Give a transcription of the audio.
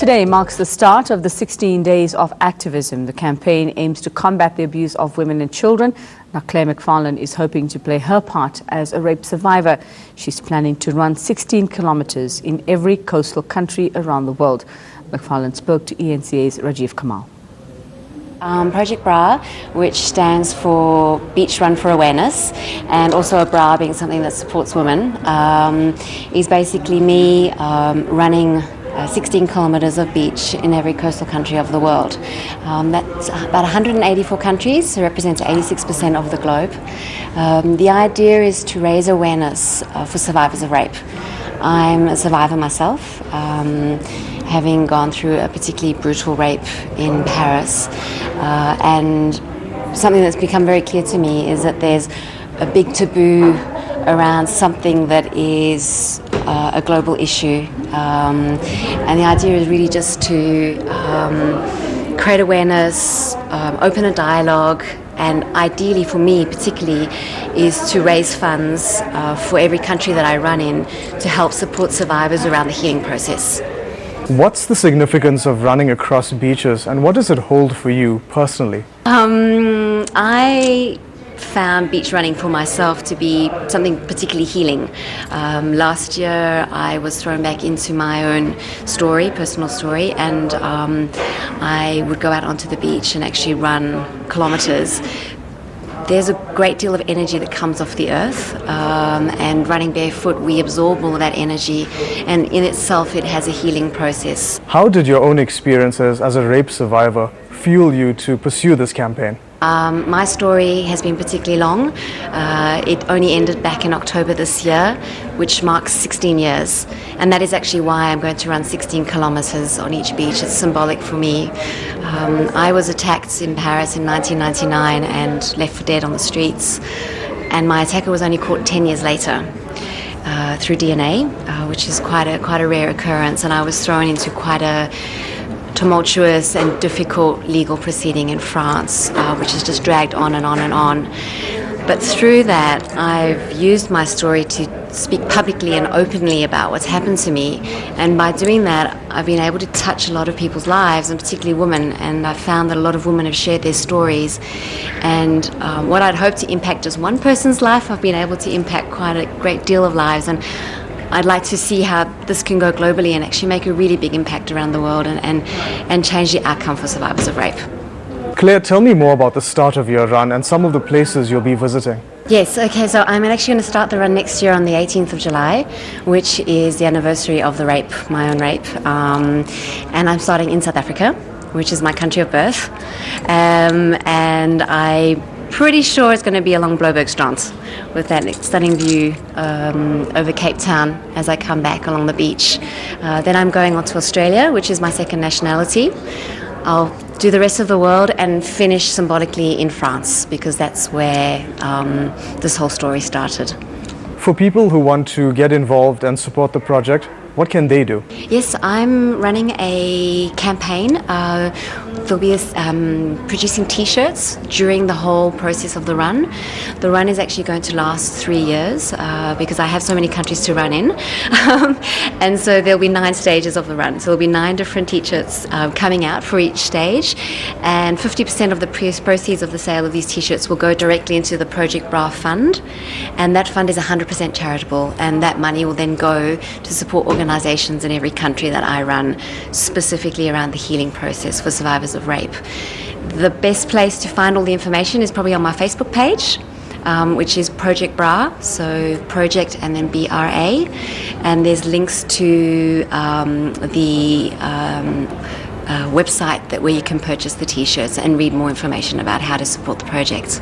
Today marks the start of the 16 days of activism. The campaign aims to combat the abuse of women and children. Now, Claire McFarlane is hoping to play her part as a rape survivor. She's planning to run 16 kilometers in every coastal country around the world. McFarlane spoke to eNCA's Rajiv Kamal. ProjectBRA, which stands for Beach Run for Awareness, and also a bra being something that supports women, is basically me running 16 kilometres of beach in every coastal country of the world. That's about 184 countries, so represents 86% of the globe. The idea is to raise awareness for survivors of rape. I'm a survivor myself, having gone through a particularly brutal rape in Paris, and something that's become very clear to me is that there's a big taboo around something that is a global issue, and the idea is really just to create awareness, open a dialogue, and ideally for me particularly is to raise funds for every country that I run in to help support survivors around the healing process. What's the significance of running across beaches, and what does it hold for you personally? I found beach running for myself to be something particularly healing. Last year I was thrown back into my own story, personal story, and I would go out onto the beach and actually run kilometers. There's a great deal of energy that comes off the earth, and running barefoot we absorb all of that energy, and in itself it has a healing process. How did your own experiences as a rape survivor fuel you to pursue this campaign? My story has been particularly long. It only ended back in October this year, which marks 16 years. And that is actually why I'm going to run 16 kilometers on each beach. It's symbolic for me. I was attacked in Paris in 1999 and left for dead on the streets. And my attacker was only caught 10 years later through DNA, which is quite a rare occurrence. And I was thrown into quite a tumultuous and difficult legal proceeding in France, which has just dragged on and on and on. But through that, I've used my story to speak publicly and openly about what's happened to me. And by doing that, I've been able to touch a lot of people's lives, and particularly women. And I've found that a lot of women have shared their stories. And what I'd hoped to impact just one person's life, I've been able to impact quite a great deal of lives. And I'd like to see how this can go globally and actually make a really big impact around the world and change the outcome for survivors of rape. Claire, tell me more about the start of your run and some of the places you'll be visiting. Yes, okay, so I'm actually going to start the run next year on the 18th of July, which is the anniversary of the rape, my own rape. And I'm starting in South Africa, which is my country of birth. And I'm pretty sure it's going to be along Blobergstrand with that stunning view over Cape Town as I come back along the beach. Then I'm going on to Australia, which is my second nationality. I'll do the rest of the world and finish symbolically in France, because that's where this whole story started. For people who want to get involved and support the project, what can they do? Yes, I'm running a campaign. There'll be producing T-shirts during the whole process of the run. The run is actually going to last 3 years because I have so many countries to run in. And so there'll be 9 stages of the run. So there'll be 9 different T-shirts coming out for each stage. And 50% of the proceeds of the sale of these T-shirts will go directly into the ProjectBRA fund. And that fund is 100% charitable. And that money will then go to support organisations in every country that I run, specifically around the healing process for survivors of rape. The best place to find all the information is probably on my Facebook page, which is ProjectBRA, so Project and then BRA, and there's links to the website where you can purchase the T-shirts and read more information about how to support the project.